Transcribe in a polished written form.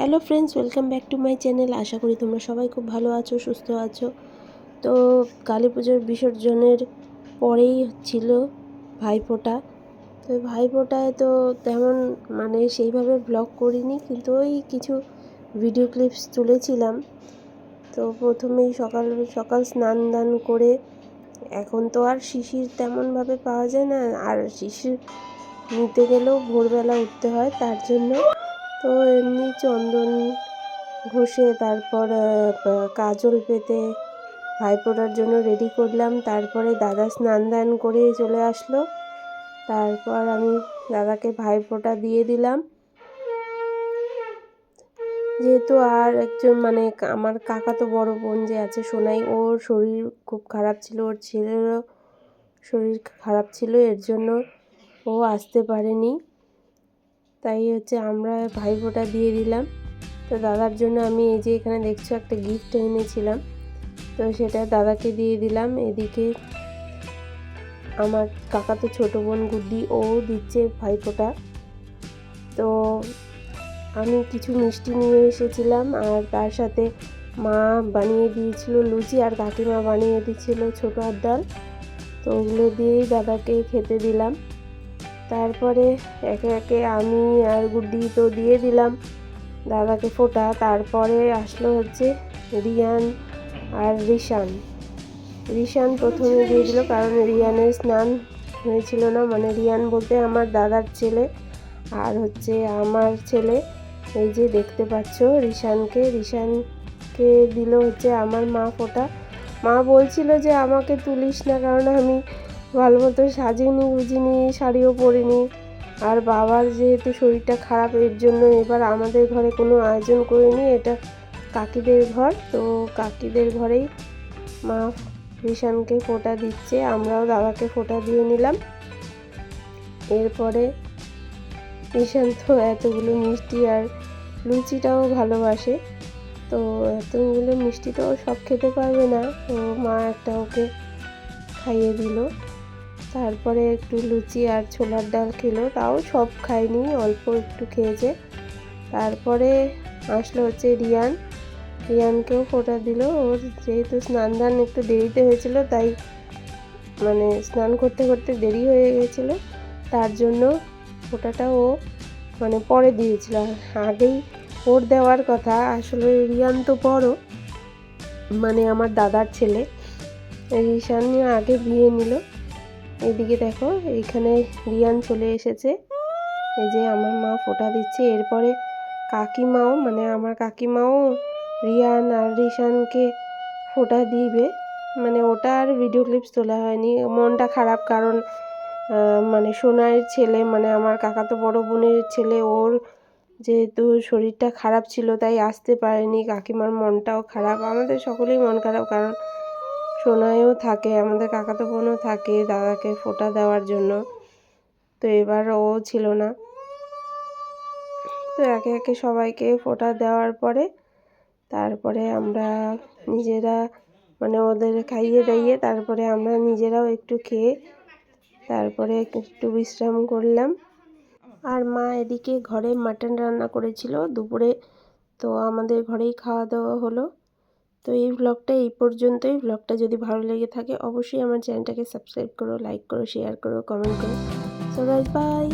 Hello friends, welcome back to my channel. আশা করি তোমরা সবাই খুব ভালো আছো, সুস্থ আছো। তো কালী পুজোর বিসর্জনের পরেই ছিল ভাইফোঁটা। তো ভাইফোঁটায় তো তেমন সেইভাবে ব্লগ করিনি, কিন্তু ওই কিছু ভিডিও ক্লিপস তুলেছিলাম। তো প্রথমেই সকাল সকাল স্নান দান করে, এখন তো আর শিশির তেমনভাবে পাওয়া যায় না, আর শিশির নিতে গেলেও ভোরবেলা উঠতে হয়, তার জন্য তো এমনি চন্দন ঘষে তারপর কাজল পেতে ভাইফোঁটার জন্য রেডি করলাম। তারপরে দাদা স্নান দান করে চলে আসলো। তারপর আমি দাদাকে ভাইফোঁটা দিয়ে দিলাম। যেহেতু আর একজন আমার কাকাতো বড় বোন যে আছে সোনাই, ওর শরীর খুব খারাপ ছিল, ওর ছেলেরও শরীর খারাপ ছিল, এর জন্য ও আসতে পারেনি। তাই আমরা ভাইফোঁটা দিয়ে দিলাম। তো দাদার জন্য আমি এই যে এখানে দেখছো একটা গিফট এনেছিলাম, তো সেটা দাদাকে দিয়ে দিলাম। এদিকে আমার কাকাতো ছোট বোন গুড্ডি, ও দিচ্ছে ভাইফোঁটা। তো আমি কিছু মিষ্টি নিয়ে এসেছিলাম, আর তার সাথে মা বানিয়ে দিয়েছিল লুচি, আর কাকিমা বানিয়ে দিয়েছিল ছোটো আর ডাল। তো ওগুলো দিয়েই দাদাকে খেতে দিলাম। তারপরে একে একে আমি আর গুড্ডি তো দিয়ে দিলাম দাদাকে ফোঁটা। তারপরে আসলো রিয়ান আর রিশান প্রথমে দিয়ে দিল, কারণ রিয়ানের স্নান হয়েছিল না। রিয়ান বলতে আমার দাদার ছেলে, আর আমার ছেলে। এই যে দেখতে পাচ্ছ রিশানকে দিল আমার মা ফোঁটা। মা বলছিল যে আমাকে তুলিস না, কারণ আমি ভালো মতো সাজিনি গুজিনি, শাড়িও পরিনি, আর বাবার যেহেতু শরীরটা খারাপ, এর জন্য এবার আমাদের ঘরে কোনো আয়োজন করিনি। এটা কাকিদের ঘর, তো কাকিদের ঘরেই মা রিশানকে ফোঁটা দিচ্ছে। আমরাও দাদাকে ফোঁটা দিয়ে নিলাম। এরপরে রিশান তো এতগুলো মিষ্টি আর লুচিটাও ভালোবাসে, তো এতগুলো মিষ্টি তো সব খেতে পারবে না, তো মা একটা ওকে খাইয়ে দিল। তারপরে একটু লুচি আর ছোলার ডাল খেলো, তাও সব খায়নি, অল্প একটু খেয়েছে। তারপরে আসলো রিয়ানকেও ফোঁটা দিল। ওর যেহেতু স্নান দান একটু দেরিতে হয়েছিল, তাই স্নান করতে করতে দেরি হয়ে গেছিলো, তার জন্য ফোঁটাটা ও পরে দিয়েছিল। আগেই ওর দেওয়ার কথা। আসলে রিয়ান তো বড়, আমার দাদার ছেলে, রিশান আগে বিয়ে নিল। এদিকে দেখো, এইখানে রিয়ান চলে এসেছে। এই যে আমার মা ফোঁটা দিচ্ছে। এরপরে কাকিমাও আমার কাকিমাও রিয়ান আর রিশানকে ফোঁটা দিবে। ওটা আর ভিডিও ক্লিপস তোলা হয়নি, মনটা খারাপ, কারণ সোনাইয়ের ছেলে, আমার কাকাতো বড় বোনের ছেলে, ওর যেহেতু শরীরটা খারাপ ছিল, তাই আসতে পারেনি। কাকিমার মনটাও খারাপ, আমাদের সকলেই মন খারাপ, কারণ সোনাইও থাকে, আমাদের কাকাতো বোনও থাকে দাদাকে ফোঁটা দেওয়ার জন্য। তো এবার ও ছিল না। তো একে একে সবাইকে ফোঁটা দেওয়ার পরে তারপরে আমরা নিজেরা ওদের খাইয়ে দাইয়ে তারপরে আমরা নিজেরাও একটু খেয়ে তারপরে একটু বিশ্রাম করলাম। আর মা এদিকে ঘরে মাটন রান্না করেছিল দুপুরে, তো আমাদের ঘরেই খাওয়া দাওয়া হলো। তো এই ব্লগটা এই পর্যন্তই। ব্লগটা যদি ভালো লেগে থাকে অবশ্যই আমার চ্যানেলটাকে সাবস্ক্রাইব করো, লাইক করো, শেয়ার করো, কমেন্ট করো। So guys, by.